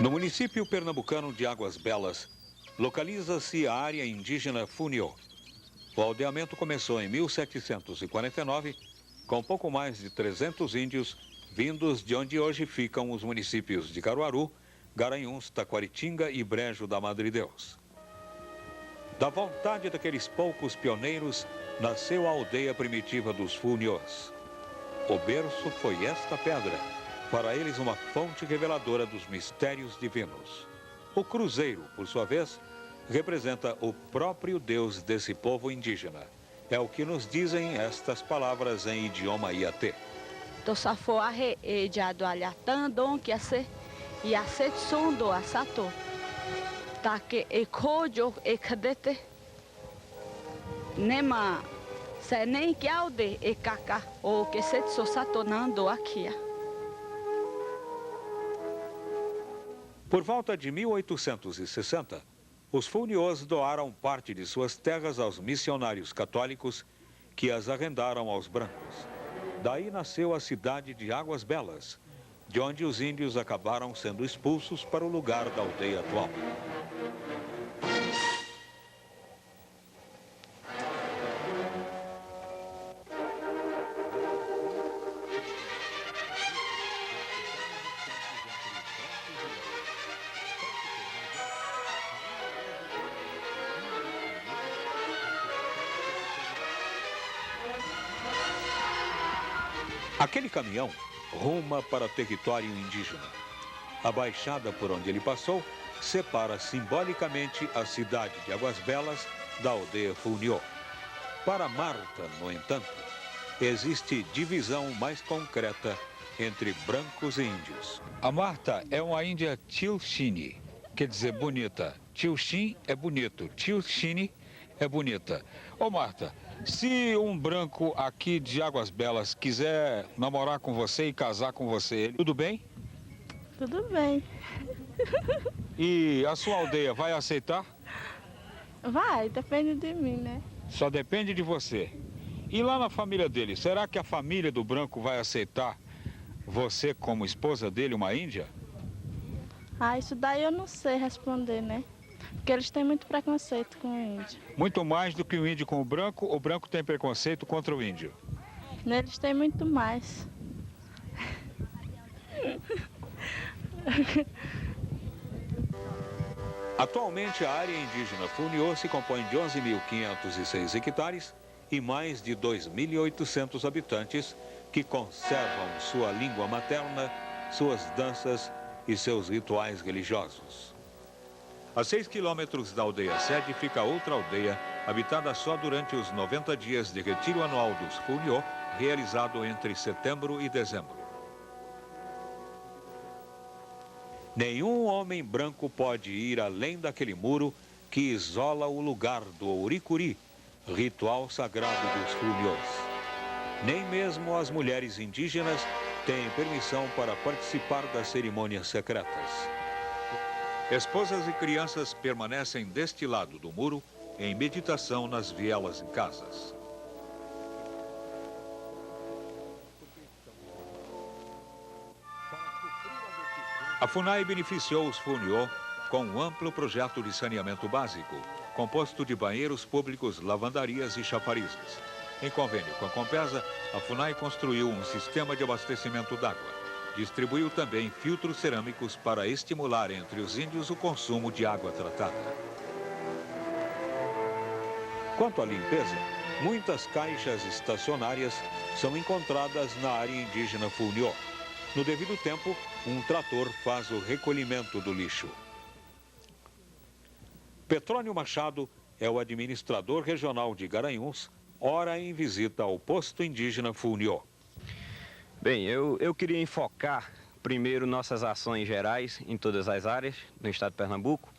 No município pernambucano de Águas Belas, localiza-se a área indígena Funiô. O aldeamento começou em 1749, com pouco mais de 300 índios vindos de onde hoje ficam os municípios de Caruaru, Garanhuns, Taquaritinga e Brejo da Madre Deus. Da vontade daqueles poucos pioneiros, nasceu a aldeia primitiva dos Funiôs. O berço foi esta pedra, para eles uma fonte reveladora dos mistérios divinos. O cruzeiro, por sua vez, representa o próprio Deus desse povo indígena. É o que nos dizem estas palavras em idioma Iatê. Tosafoaje jadualhatandon que ase e asetsundo asato. Take ekojo ekadete. Nema senen que alde ekaka o que setso satonando aqui. Por volta de 1860, os Funiôs doaram parte de suas terras aos missionários católicos que as arrendaram aos brancos. Daí nasceu a cidade de Águas Belas, de onde os índios acabaram sendo expulsos para o lugar da aldeia atual. Aquele caminhão ruma para território indígena. A baixada por onde ele passou separa simbolicamente a cidade de Águas Belas da aldeia Funiô. Para Marta, no entanto, existe divisão mais concreta entre brancos e índios. A Marta é uma índia Tilshini, quer dizer bonita. Tilshin é bonito, Tilshini é bonita. Ô Marta, se um branco aqui de Águas Belas quiser namorar com você e casar com você, tudo bem? Tudo bem. E a sua aldeia vai aceitar? Vai, depende de mim, né? Só depende de você. E lá na família dele, será que a família do branco vai aceitar você como esposa dele, uma índia? Ah, isso daí eu não sei responder, né? Porque eles têm muito preconceito com o índio. Muito mais do que o índio com o branco tem preconceito contra o índio. Eles têm muito mais. Atualmente, a área indígena Funiô se compõe de 11.506 hectares e mais de 2.800 habitantes que conservam sua língua materna, suas danças e seus rituais religiosos. A 6 quilômetros da aldeia sede fica outra aldeia, habitada só durante os 90 dias de retiro anual dos Funiô, realizado entre setembro e dezembro. Nenhum homem branco pode ir além daquele muro que isola o lugar do Ouricuri, ritual sagrado dos Funiôs. Nem mesmo as mulheres indígenas têm permissão para participar das cerimônias secretas. Esposas e crianças permanecem deste lado do muro em meditação nas vielas e casas. A FUNAI beneficiou os Funiô com um amplo projeto de saneamento básico, composto de banheiros públicos, lavandarias e chafarizes. Em convênio com a Compesa, a FUNAI construiu um sistema de abastecimento d'água. Distribuiu também filtros cerâmicos para estimular entre os índios o consumo de água tratada. Quanto à limpeza, muitas caixas estacionárias são encontradas na área indígena Funiô. No devido tempo, um trator faz o recolhimento do lixo. Petrônio Machado é o administrador regional de Garanhuns, ora em visita ao posto indígena Funiô. Bem, eu queria enfocar primeiro nossas ações gerais em todas as áreas do estado de Pernambuco,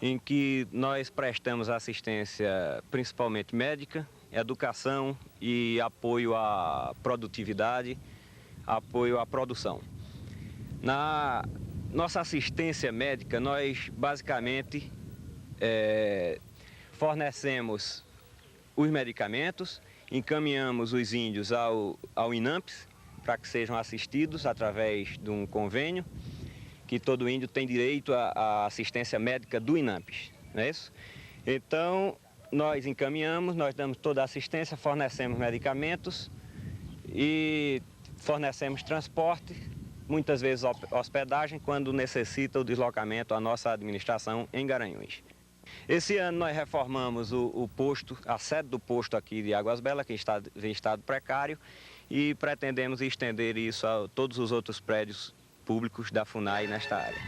em que nós prestamos assistência principalmente médica, educação e apoio à produtividade, apoio à produção. Na nossa assistência médica, nós basicamente fornecemos os medicamentos, encaminhamos os índios ao INAMPS, para que sejam assistidos através de um convênio, que todo índio tem direito à assistência médica do INAMPES, não é isso? Então, nós encaminhamos, nós damos toda a assistência, fornecemos medicamentos e fornecemos transporte, muitas vezes hospedagem, quando necessita o deslocamento à nossa administração em Garanhuns. Esse ano nós reformamos o posto, a sede do posto aqui de Águas Belas, que está em estado precário, e pretendemos estender isso a todos os outros prédios públicos da FUNAI nesta área.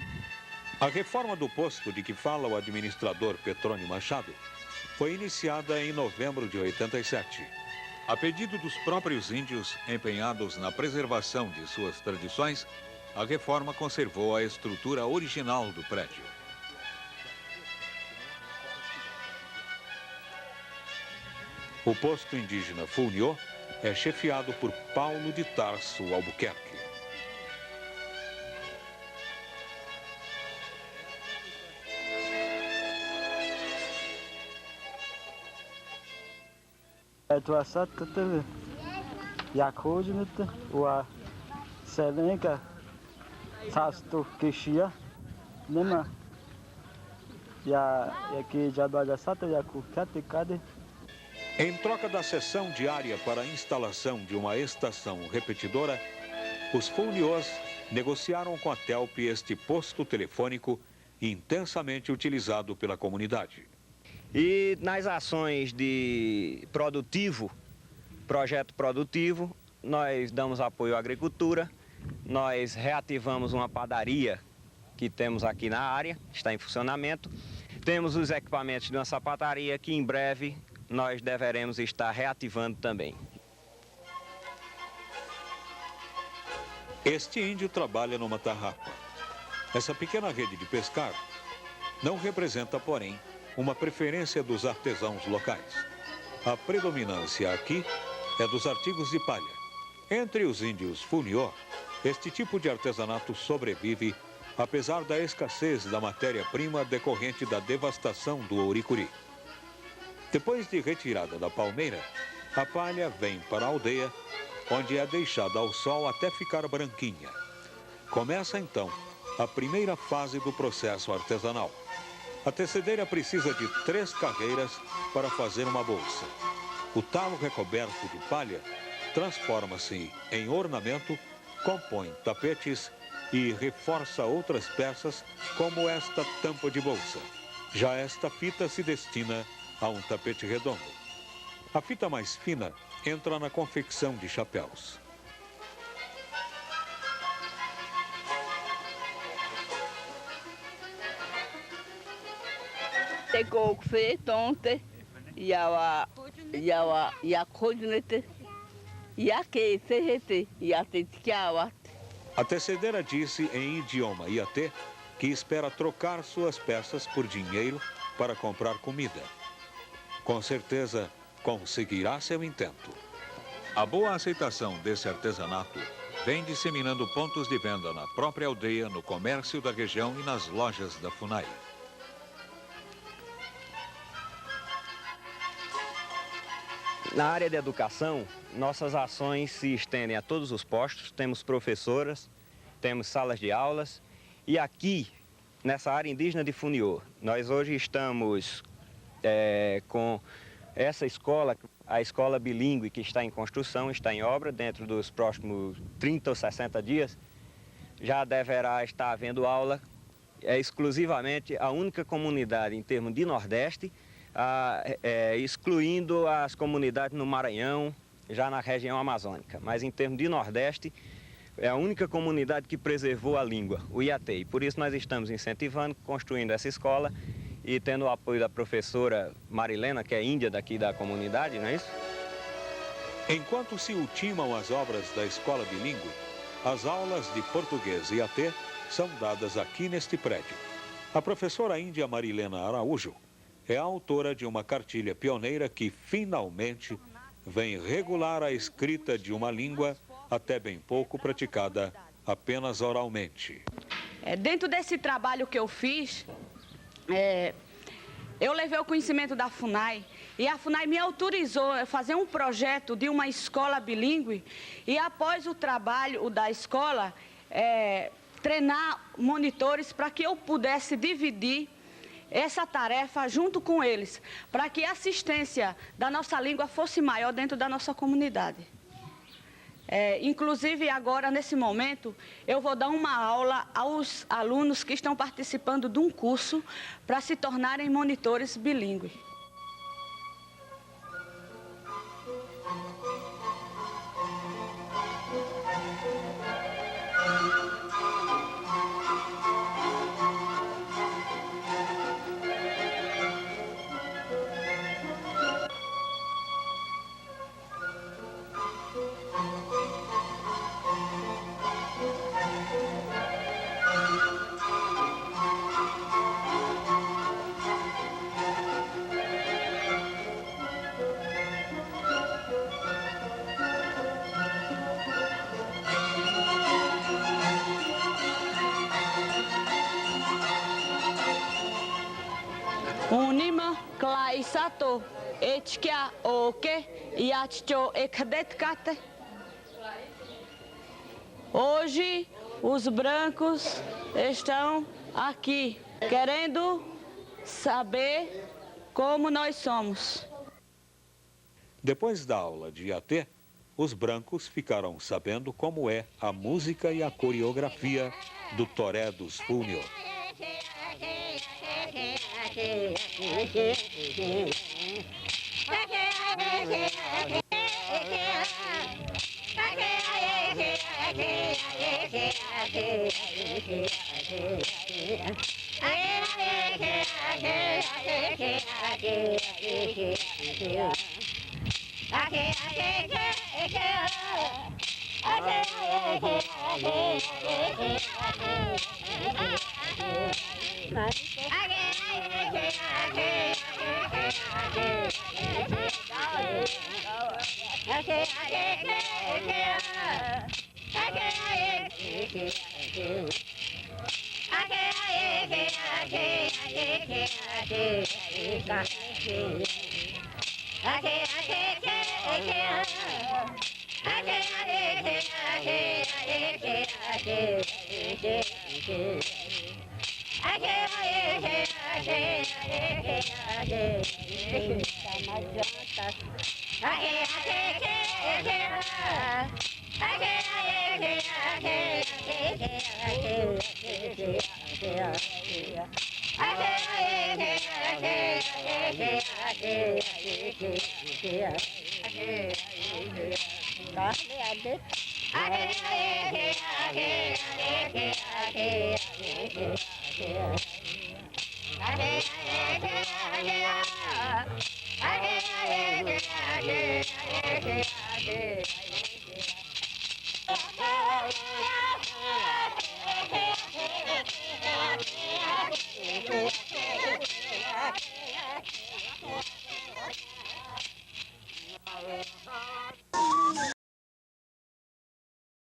A reforma do posto de que fala o administrador Petrônio Machado foi iniciada em novembro de 87. A pedido dos próprios índios empenhados na preservação de suas tradições, a reforma conservou a estrutura original do prédio. O posto indígena Funiô é chefiado por Paulo de Tarso Albuquerque. Em troca da cessão diária para a instalação de uma estação repetidora, os Funiôs negociaram com a Telp este posto telefônico intensamente utilizado pela comunidade. E nas ações de projeto produtivo, nós damos apoio à agricultura, nós reativamos uma padaria que temos aqui na área, está em funcionamento, temos os equipamentos de uma sapataria que em breve nós deveremos estar reativando também. Este índio trabalha numa tarrapa. Essa pequena rede de pescar não representa, porém, uma preferência dos artesãos locais. A predominância aqui é dos artigos de palha. Entre os índios Funiô, este tipo de artesanato sobrevive, apesar da escassez da matéria-prima decorrente da devastação do ouricuri. Depois de retirada da palmeira, a palha vem para a aldeia, onde é deixada ao sol até ficar branquinha. Começa então a primeira fase do processo artesanal. A tecedeira precisa de 3 carreiras para fazer uma bolsa. O talo recoberto de palha transforma-se em ornamento, compõe tapetes e reforça outras peças, como esta tampa de bolsa. Já esta fita se destina a um tapete redondo. A fita mais fina entra na confecção de chapéus. A tecedeira disse em idioma iatê que espera trocar suas peças por dinheiro para comprar comida. Com certeza, conseguirá seu intento. A boa aceitação desse artesanato vem disseminando pontos de venda na própria aldeia, no comércio da região e nas lojas da FUNAI. Na área de educação, nossas ações se estendem a todos os postos, temos professoras, temos salas de aulas e aqui, nessa área indígena de Funiô, nós hoje estamos com essa escola, a escola bilíngue que está em construção, está em obra, dentro dos próximos 30 ou 60 dias, já deverá estar havendo aula, é exclusivamente a única comunidade em termos de Nordeste, excluindo as comunidades no Maranhão, já na região amazônica. Mas em termos de Nordeste, é a única comunidade que preservou a língua, o iatê. E por isso nós estamos incentivando, construindo essa escola e tendo o apoio da professora Marilena, que é índia daqui da comunidade, não é isso? Enquanto se ultimam as obras da escola bilíngue, as aulas de português e iatê são dadas aqui neste prédio. A professora índia Marilena Araújo é a autora de uma cartilha pioneira que, finalmente, vem regular a escrita de uma língua até bem pouco praticada apenas oralmente. Dentro desse trabalho que eu fiz, eu levei o conhecimento da FUNAI e a FUNAI me autorizou a fazer um projeto de uma escola bilíngue e após o trabalho da escola, treinar monitores para que eu pudesse dividir essa tarefa junto com eles, para que a assistência da nossa língua fosse maior dentro da nossa comunidade. Inclusive, agora, nesse momento, eu vou dar uma aula aos alunos que estão participando de um curso para se tornarem monitores bilíngues. Unima klaisato etkia oke yatcho ekdetkate. Hoje os brancos estão aqui querendo saber como nós somos. Depois da aula de Iatê, os brancos ficaram sabendo como é a música e a coreografia do Toré dos Fúnior.